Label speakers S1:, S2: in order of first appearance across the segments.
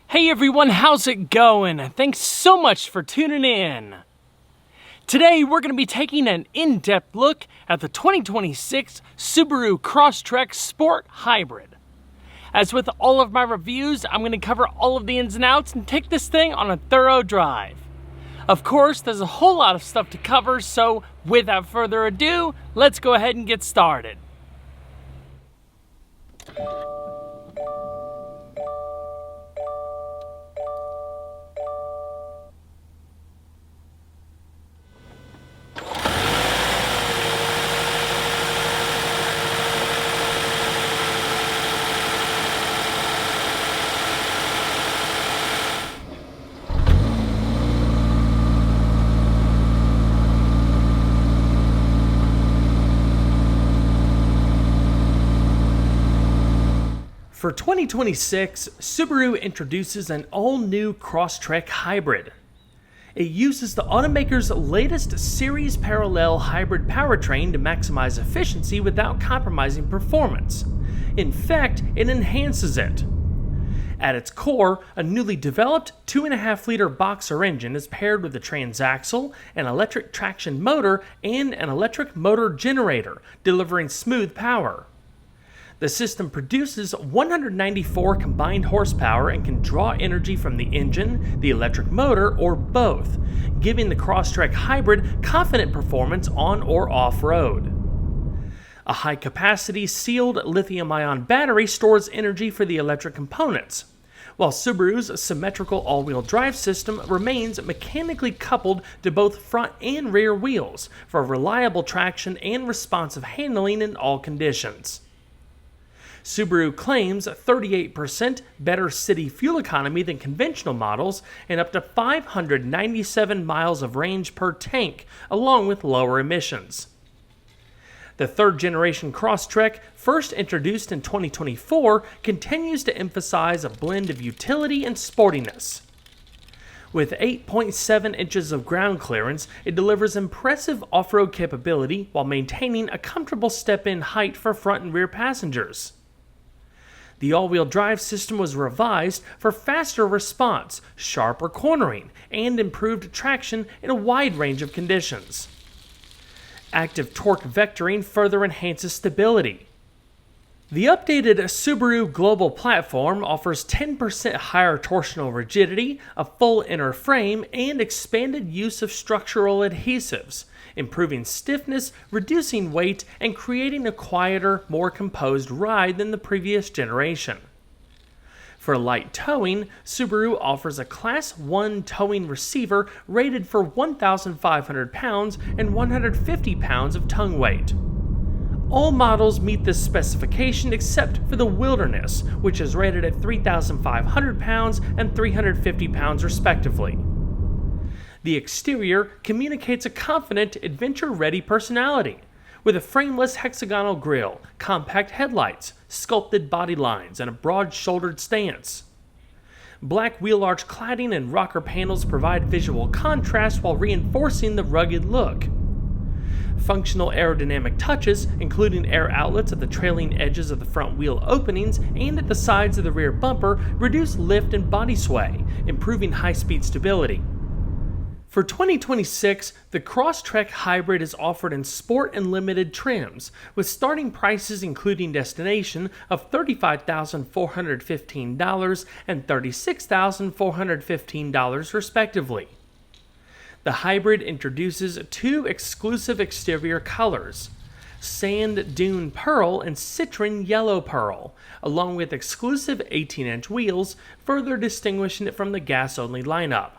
S1: Hey everyone, how's it going? Thanks so much for tuning in. Today we're going to be taking an in-depth look at the 2026 Subaru Crosstrek Sport Hybrid. As with all of my reviews, I'm going to cover all of the ins and outs and take this thing on a thorough drive. Of course, there's a whole lot of stuff to cover, so without further ado, let's go ahead and get started. For 2026, Subaru introduces an all-new Crosstrek Hybrid. It uses the automaker's latest series parallel hybrid powertrain to maximize efficiency without compromising performance. In fact, it enhances it. At its core, a newly developed 2.5-liter boxer engine is paired with a transaxle, an electric traction motor, and an electric motor generator, delivering smooth power. The system produces 194 combined horsepower and can draw energy from the engine, the electric motor, or both, giving the Crosstrek Hybrid confident performance on or off-road. A high-capacity sealed lithium-ion battery stores energy for the electric components, while Subaru's symmetrical all-wheel drive system remains mechanically coupled to both front and rear wheels for reliable traction and responsive handling in all conditions. Subaru claims 38% better city fuel economy than conventional models and up to 597 miles of range per tank, along with lower emissions. The third-generation Crosstrek, first introduced in 2024, continues to emphasize a blend of utility and sportiness. With 8.7 inches of ground clearance, it delivers impressive off-road capability while maintaining a comfortable step-in height for front and rear passengers. The all-wheel drive system was revised for faster response, sharper cornering, and improved traction in a wide range of conditions. Active torque vectoring further enhances stability. The updated Subaru Global Platform offers 10% higher torsional rigidity, a full inner frame, and expanded use of structural adhesives, improving stiffness, reducing weight, and creating a quieter, more composed ride than the previous generation. For light towing, Subaru offers a Class 1 towing receiver rated for 1,500 pounds and 150 pounds of tongue weight. All models meet this specification except for the Wilderness, which is rated at 3,500 pounds and 350 pounds respectively. The exterior communicates a confident, adventure-ready personality, with a frameless hexagonal grille, compact headlights, sculpted body lines, and a broad-shouldered stance. Black wheel arch cladding and rocker panels provide visual contrast while reinforcing the rugged look. Functional aerodynamic touches, including air outlets at the trailing edges of the front wheel openings and at the sides of the rear bumper, reduce lift and body sway, improving high-speed stability. For 2026, the Crosstrek Hybrid is offered in Sport and Limited trims, with starting prices including destination of $35,415 and $36,415 respectively. The Hybrid introduces two exclusive exterior colors, Sand Dune Pearl and Citron Yellow Pearl, along with exclusive 18-inch wheels, further distinguishing it from the gas-only lineup.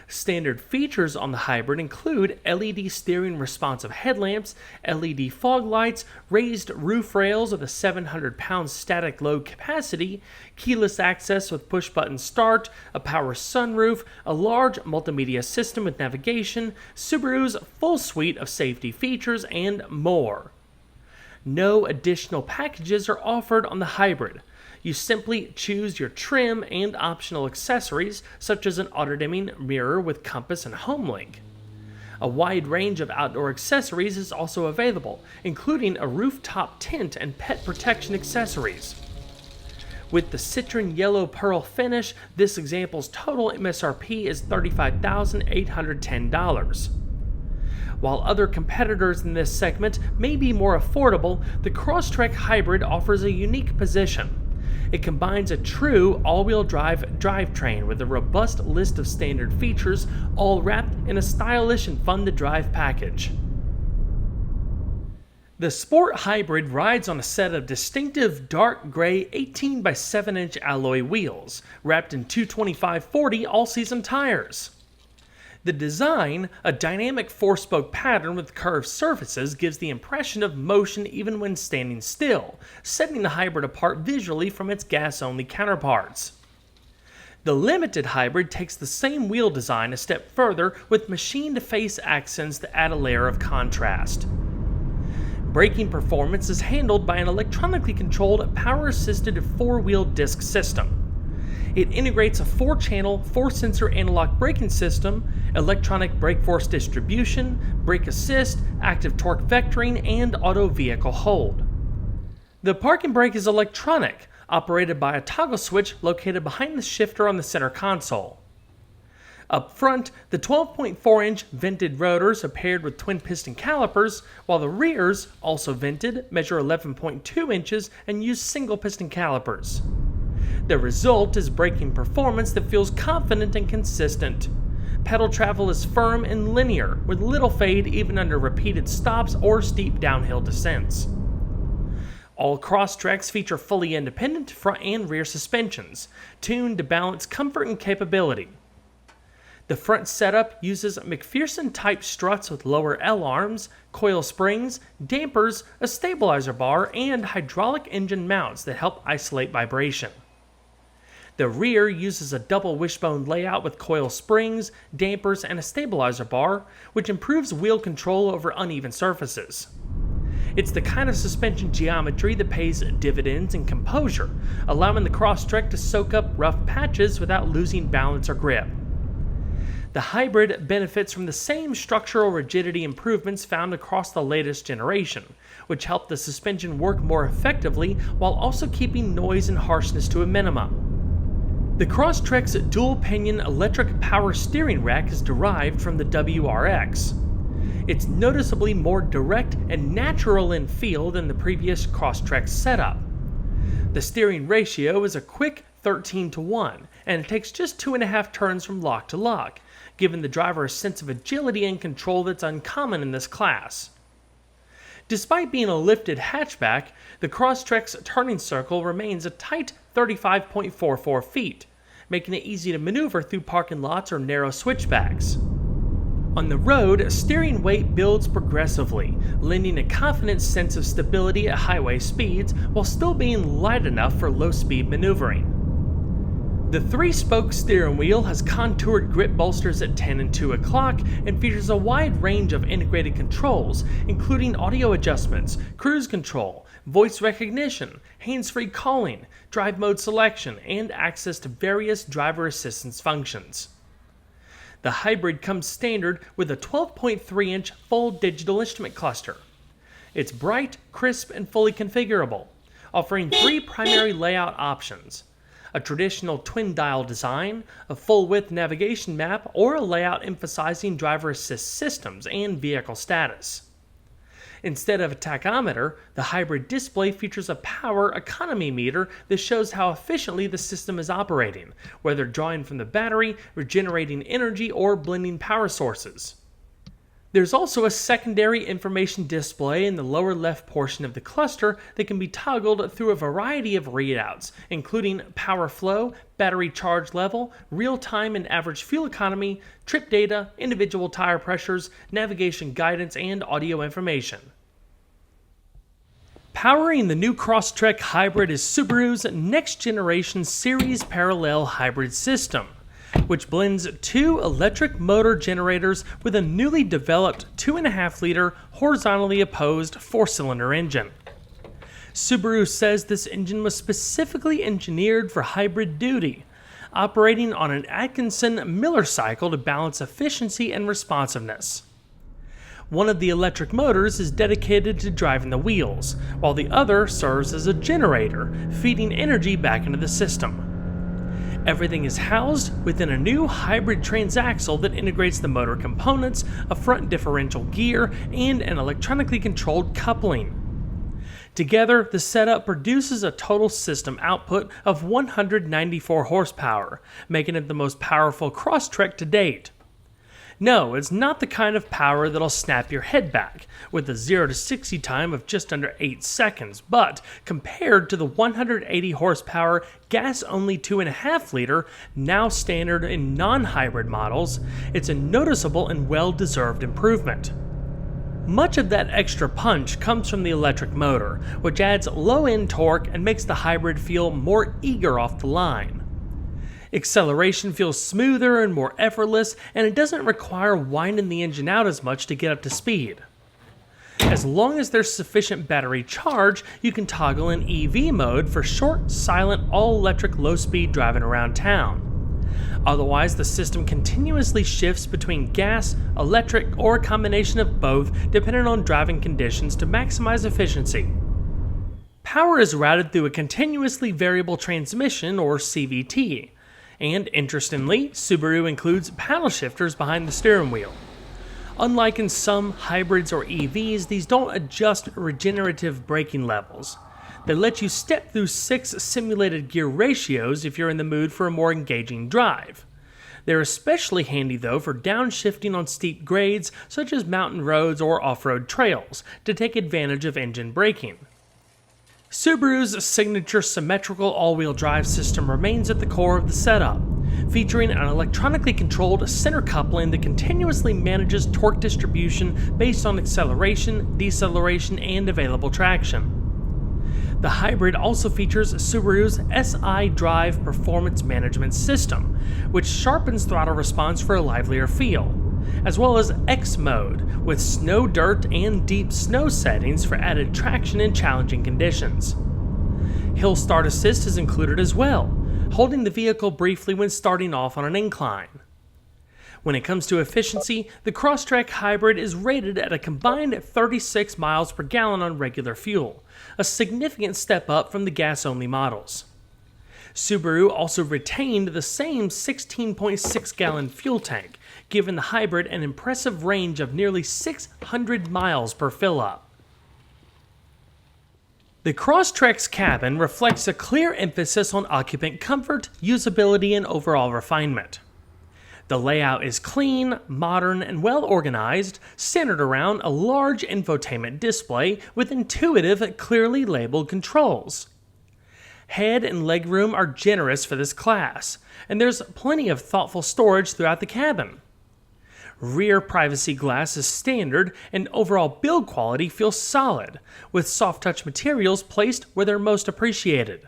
S1: Standard features on the Hybrid include LED steering responsive headlamps, LED fog lights, raised roof rails with a 700-pound static load capacity, keyless access with push-button start, a power sunroof, a large multimedia system with navigation, Subaru's full suite of safety features, and more. No additional packages are offered on the Hybrid. You simply choose your trim and optional accessories, such as an auto-dimming mirror with compass and home link. A wide range of outdoor accessories is also available, including a rooftop tent and pet protection accessories. With the citron yellow pearl finish, this example's total MSRP is $35,810. While other competitors in this segment may be more affordable, the Crosstrek Hybrid offers a unique position. It combines a true all-wheel drive drivetrain with a robust list of standard features, all wrapped in a stylish and fun-to-drive package. The Sport Hybrid rides on a set of distinctive dark gray 18x7-inch alloy wheels, wrapped in 225/40 all-season tires. The design, a dynamic 4-spoke pattern with curved surfaces, gives the impression of motion even when standing still, setting the hybrid apart visually from its gas-only counterparts. The Limited Hybrid takes the same wheel design a step further with machined face accents to add a layer of contrast. Braking performance is handled by an electronically controlled power-assisted 4-wheel disc system. It integrates a 4-channel, 4-sensor analog braking system, electronic brake force distribution, brake assist, active torque vectoring, and auto vehicle hold. The parking brake is electronic, operated by a toggle switch located behind the shifter on the center console. Up front, the 12.4-inch vented rotors are paired with twin-piston calipers, while the rears, also vented, measure 11.2 inches and use single-piston calipers. The result is braking performance that feels confident and consistent. Pedal travel is firm and linear, with little fade even under repeated stops or steep downhill descents. All Crosstreks feature fully independent front and rear suspensions, tuned to balance comfort and capability. The front setup uses McPherson-type struts with lower L-arms, coil springs, dampers, a stabilizer bar, and hydraulic engine mounts that help isolate vibration. The rear uses a double wishbone layout with coil springs, dampers, and a stabilizer bar, which improves wheel control over uneven surfaces. It's the kind of suspension geometry that pays dividends in composure, allowing the Crosstrek to soak up rough patches without losing balance or grip. The hybrid benefits from the same structural rigidity improvements found across the latest generation, which help the suspension work more effectively while also keeping noise and harshness to a minimum. The Crosstrek's dual-pinion electric power steering rack is derived from the WRX. It's noticeably more direct and natural in feel than the previous Crosstrek setup. The steering ratio is a quick 13:1, and it takes just 2.5 turns from lock to lock, giving the driver a sense of agility and control that's uncommon in this class. Despite being a lifted hatchback, the Crosstrek's turning circle remains a tight 35.44 feet, making it easy to maneuver through parking lots or narrow switchbacks. On the road, steering weight builds progressively, lending a confident sense of stability at highway speeds while still being light enough for low-speed maneuvering. The 3-spoke steering wheel has contoured grip bolsters at 10 and 2 o'clock and features a wide range of integrated controls, including audio adjustments, cruise control, voice recognition, hands-free calling, drive mode selection, and access to various driver assistance functions. The hybrid comes standard with a 12.3-inch full digital instrument cluster. It's bright, crisp, and fully configurable, offering 3 primary layout options: a traditional twin-dial design, a full-width navigation map, or a layout emphasizing driver assist systems and vehicle status. Instead of a tachometer, the hybrid display features a power economy meter that shows how efficiently the system is operating, whether drawing from the battery, regenerating energy, or blending power sources. There's also a secondary information display in the lower left portion of the cluster that can be toggled through a variety of readouts, including power flow, battery charge level, real-time and average fuel economy, trip data, individual tire pressures, navigation guidance, and audio information. Powering the new Crosstrek Hybrid is Subaru's next-generation series parallel hybrid system, which blends 2 electric motor generators with a newly developed 2.5-liter horizontally opposed 4-cylinder engine. Subaru says this engine was specifically engineered for hybrid duty, operating on an Atkinson-Miller cycle to balance efficiency and responsiveness. One of the electric motors is dedicated to driving the wheels, while the other serves as a generator, feeding energy back into the system. Everything is housed within a new hybrid transaxle that integrates the motor components, a front differential gear, and an electronically controlled coupling. Together, the setup produces a total system output of 194 horsepower, making it the most powerful Crosstrek to date. No, it's not the kind of power that'll snap your head back, with a 0 to 60 time of just under 8 seconds, but compared to the 180 horsepower gas-only 2.5 liter, now standard in non-hybrid models, it's a noticeable and well-deserved improvement. Much of that extra punch comes from the electric motor, which adds low-end torque and makes the hybrid feel more eager off the line. Acceleration feels smoother and more effortless, and it doesn't require winding the engine out as much to get up to speed. As long as there's sufficient battery charge, you can toggle in EV mode for short, silent, all-electric low-speed driving around town. Otherwise, the system continuously shifts between gas, electric, or a combination of both depending on driving conditions to maximize efficiency. Power is routed through a continuously variable transmission, or CVT. And interestingly, Subaru includes paddle shifters behind the steering wheel. Unlike in some hybrids or EVs, these don't adjust regenerative braking levels. They let you step through 6 simulated gear ratios if you're in the mood for a more engaging drive. They're especially handy though for downshifting on steep grades such as mountain roads or off-road trails to take advantage of engine braking. Subaru's signature symmetrical all-wheel drive system remains at the core of the setup, featuring an electronically controlled center coupling that continuously manages torque distribution based on acceleration, deceleration, and available traction. The hybrid also features Subaru's SI Drive Performance Management System, which sharpens throttle response for a livelier feel, as well as X Mode, with snow, dirt, and deep snow settings for added traction in challenging conditions. Hill Start Assist is included as well, holding the vehicle briefly when starting off on an incline. When it comes to efficiency, the Crosstrek Hybrid is rated at a combined 36 miles per gallon on regular fuel, a significant step up from the gas-only models. Subaru also retained the same 16.6-gallon fuel tank, giving the hybrid an impressive range of nearly 600 miles per fill-up. The Crosstrek's cabin reflects a clear emphasis on occupant comfort, usability, and overall refinement. The layout is clean, modern, and well organized, centered around a large infotainment display with intuitive, clearly labeled controls. Head and legroom are generous for this class, and there's plenty of thoughtful storage throughout the cabin. Rear privacy glass is standard, and overall build quality feels solid, with soft-touch materials placed where they're most appreciated.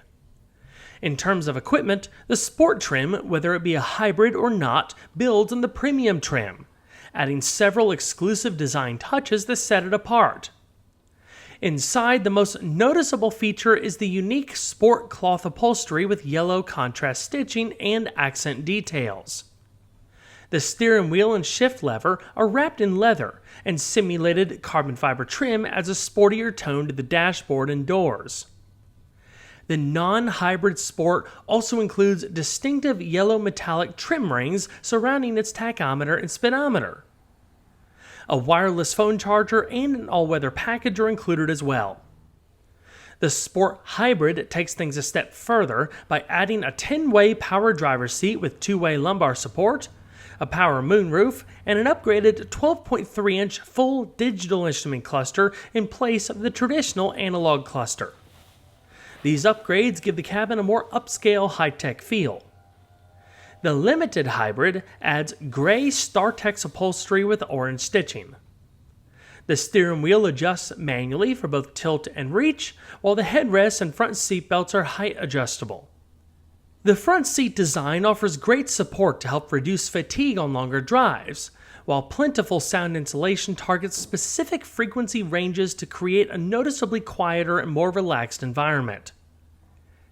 S1: In terms of equipment, the Sport trim, whether it be a hybrid or not, builds on the Premium trim, adding several exclusive design touches that set it apart. Inside, the most noticeable feature is the unique Sport cloth upholstery with yellow contrast stitching and accent details. The steering wheel and shift lever are wrapped in leather, and simulated carbon fiber trim adds a sportier tone to the dashboard and doors. The non-hybrid Sport also includes distinctive yellow metallic trim rings surrounding its tachometer and speedometer. A wireless phone charger and an all-weather package are included as well. The Sport Hybrid takes things a step further by adding a 10-way power driver's seat with 2-way lumbar support, a power moonroof, and an upgraded 12.3-inch full digital instrument cluster in place of the traditional analog cluster. These upgrades give the cabin a more upscale, high-tech feel. The Limited Hybrid adds gray StarTex upholstery with orange stitching. The steering wheel adjusts manually for both tilt and reach, while the headrests and front seat belts are height adjustable. The front seat design offers great support to help reduce fatigue on longer drives, while plentiful sound insulation targets specific frequency ranges to create a noticeably quieter and more relaxed environment.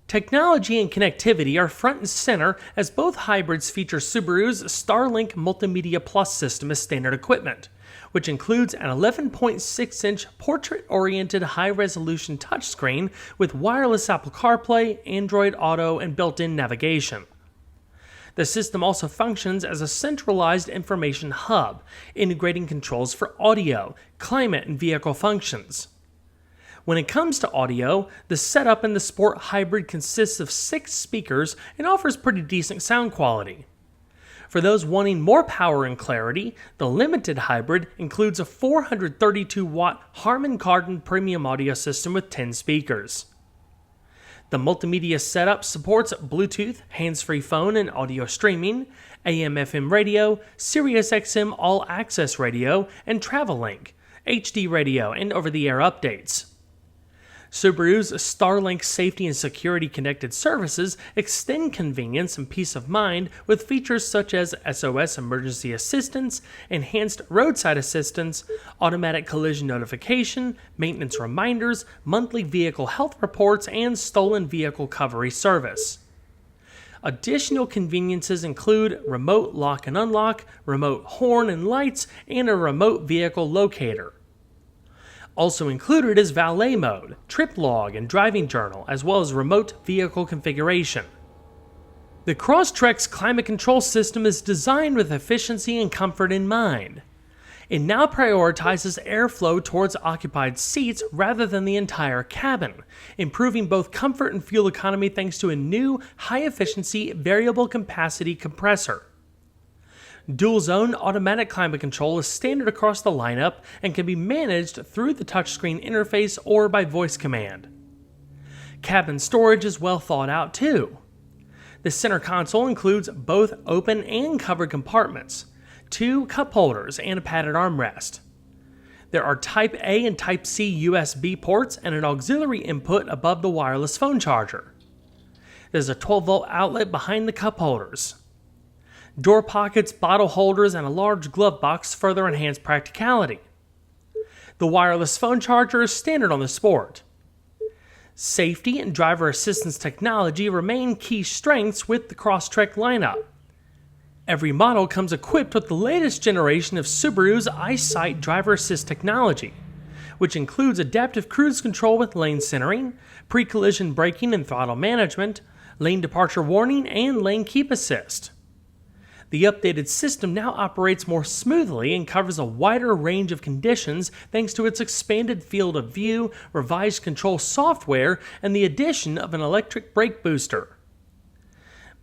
S1: Technology and connectivity are front and center as both hybrids feature Subaru's Starlink Multimedia Plus system as standard equipment, which includes an 11.6-inch portrait-oriented high-resolution touchscreen with wireless Apple CarPlay, Android Auto, and built-in navigation. The system also functions as a centralized information hub, integrating controls for audio, climate, and vehicle functions. When it comes to audio, the setup in the Sport Hybrid consists of 6 speakers and offers pretty decent sound quality. For those wanting more power and clarity, the Limited Hybrid includes a 432-watt Harman Kardon premium audio system with 10 speakers. The multimedia setup supports Bluetooth, hands-free phone and audio streaming, AM/FM radio, SiriusXM all-access radio, and TravelLink, HD radio, and over-the-air updates. Subaru's Starlink safety and security connected services extend convenience and peace of mind with features such as SOS emergency assistance, enhanced roadside assistance, automatic collision notification, maintenance reminders, monthly vehicle health reports, and stolen vehicle recovery service. Additional conveniences include remote lock and unlock, remote horn and lights, and a remote vehicle locator. Also included is valet mode, trip log, and driving journal, as well as remote vehicle configuration. The Crosstrek's climate control system is designed with efficiency and comfort in mind. It now prioritizes airflow towards occupied seats rather than the entire cabin, improving both comfort and fuel economy thanks to a new, high-efficiency, variable capacity compressor. Dual-zone automatic climate control is standard across the lineup and can be managed through the touchscreen interface or by voice command. Cabin storage is well thought out too. The center console includes both open and covered compartments, 2 cup holders, and a padded armrest. There are Type A and Type C USB ports and an auxiliary input above the wireless phone charger. There's a 12-volt outlet behind the cup holders. Door pockets, bottle holders, and a large glove box further enhance practicality. The wireless phone charger is standard on the Sport. Safety and driver assistance technology remain key strengths with the Crosstrek lineup. Every model comes equipped with the latest generation of Subaru's EyeSight driver assist technology, which includes adaptive cruise control with lane centering, pre-collision braking and throttle management, lane departure warning, and lane keep assist. The updated system now operates more smoothly and covers a wider range of conditions thanks to its expanded field of view, revised control software, and the addition of an electric brake booster.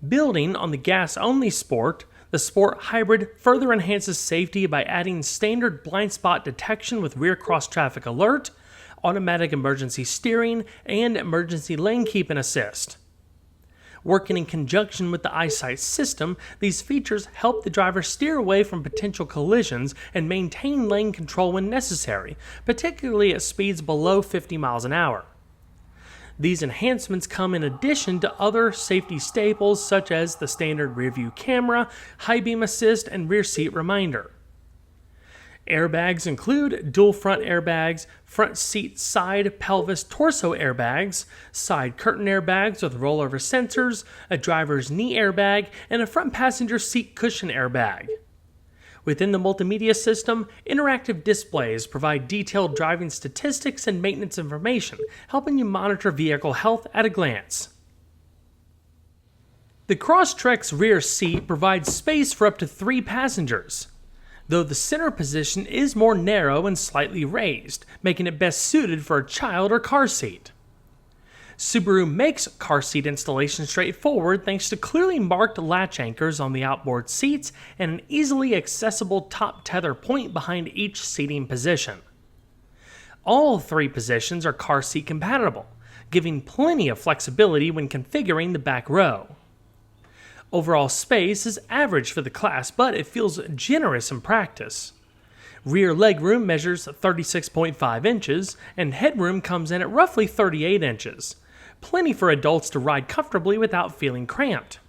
S1: Building on the gas-only Sport, the Sport Hybrid further enhances safety by adding standard blind spot detection with rear cross-traffic alert, automatic emergency steering, and emergency lane keep and assist. Working in conjunction with the EyeSight system, these features help the driver steer away from potential collisions and maintain lane control when necessary, particularly at speeds below 50 miles an hour. These enhancements come in addition to other safety staples such as the standard rearview camera, high beam assist, and rear seat reminder. Airbags include dual front airbags, front seat side pelvis torso airbags, side curtain airbags with rollover sensors, a driver's knee airbag, and a front passenger seat cushion airbag. Within the multimedia system, interactive displays provide detailed driving statistics and maintenance information, helping you monitor vehicle health at a glance. The Crosstrek's rear seat provides space for up to 3 passengers, though the center position is more narrow and slightly raised, making it best suited for a child or car seat. Subaru makes car seat installation straightforward thanks to clearly marked latch anchors on the outboard seats and an easily accessible top tether point behind each seating position. All 3 positions are car seat compatible, giving plenty of flexibility when configuring the back row. Overall space is average for the class, but it feels generous in practice. Rear legroom measures 36.5 inches, and headroom comes in at roughly 38 inches. Plenty for adults to ride comfortably without feeling cramped.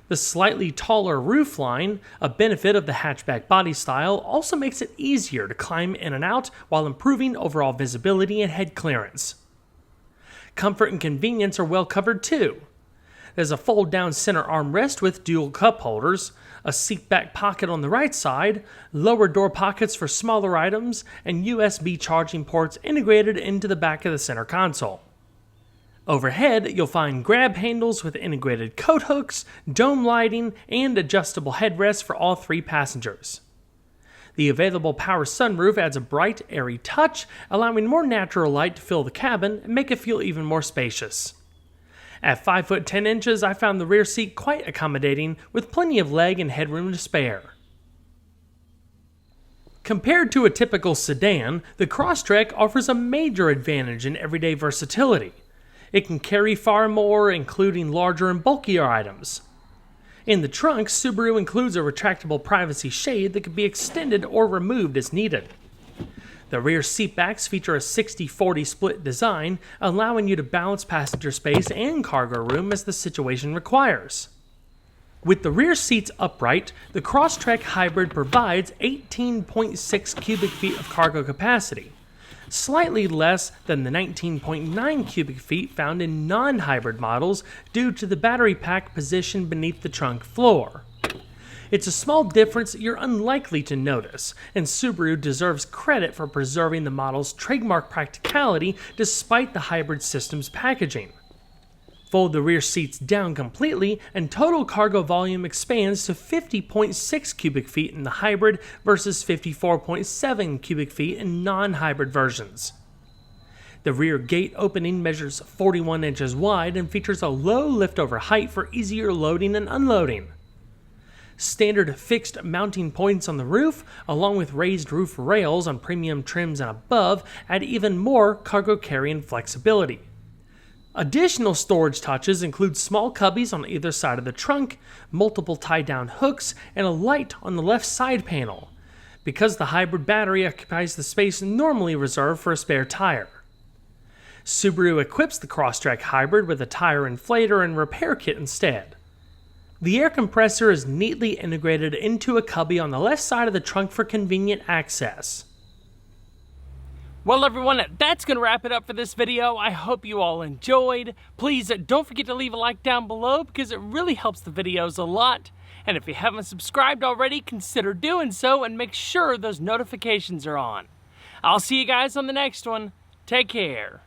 S1: The slightly taller roofline, a benefit of the hatchback body style, also makes it easier to climb in and out while improving overall visibility and head clearance. Comfort and convenience are well covered too. There's a fold-down center armrest with dual cup holders, a seat back pocket on the right side, lower door pockets for smaller items, and USB charging ports integrated into the back of the center console. Overhead, you'll find grab handles with integrated coat hooks, dome lighting, and adjustable headrests for all 3 passengers. The available power sunroof adds a bright, airy touch, allowing more natural light to fill the cabin and make it feel even more spacious. At 5 foot 10 inches, I found the rear seat quite accommodating, with plenty of leg and headroom to spare. Compared to a typical sedan, the Crosstrek offers a major advantage in everyday versatility. It can carry far more, including larger and bulkier items. In the trunk, Subaru includes a retractable privacy shade that can be extended or removed as needed. The rear seatbacks feature a 60-40 split design, allowing you to balance passenger space and cargo room as the situation requires. With the rear seats upright, the Crosstrek Hybrid provides 18.6 cubic feet of cargo capacity, slightly less than the 19.9 cubic feet found in non-hybrid models due to the battery pack positioned beneath the trunk floor. It's a small difference you're unlikely to notice, and Subaru deserves credit for preserving the model's trademark practicality despite the hybrid system's packaging. Fold the rear seats down completely, and total cargo volume expands to 50.6 cubic feet in the hybrid versus 54.7 cubic feet in non-hybrid versions. The rear gate opening measures 41 inches wide and features a low liftover height for easier loading and unloading. Standard fixed mounting points on the roof, along with raised roof rails on premium trims and above, add even more cargo carrying flexibility. Additional storage touches include small cubbies on either side of the trunk, multiple tie-down hooks, and a light on the left side panel, because the hybrid battery occupies the space normally reserved for a spare tire. Subaru equips the Crosstrek Hybrid with a tire inflator and repair kit instead. The air compressor is neatly integrated into a cubby on the left side of the trunk for convenient access.
S2: Well everyone, that's going to wrap it up for this video. I hope you all enjoyed. Please don't forget to leave a like down below because it really helps the videos a lot. And if you haven't subscribed already, consider doing so and make sure those notifications are on. I'll see you guys on the next one. Take care.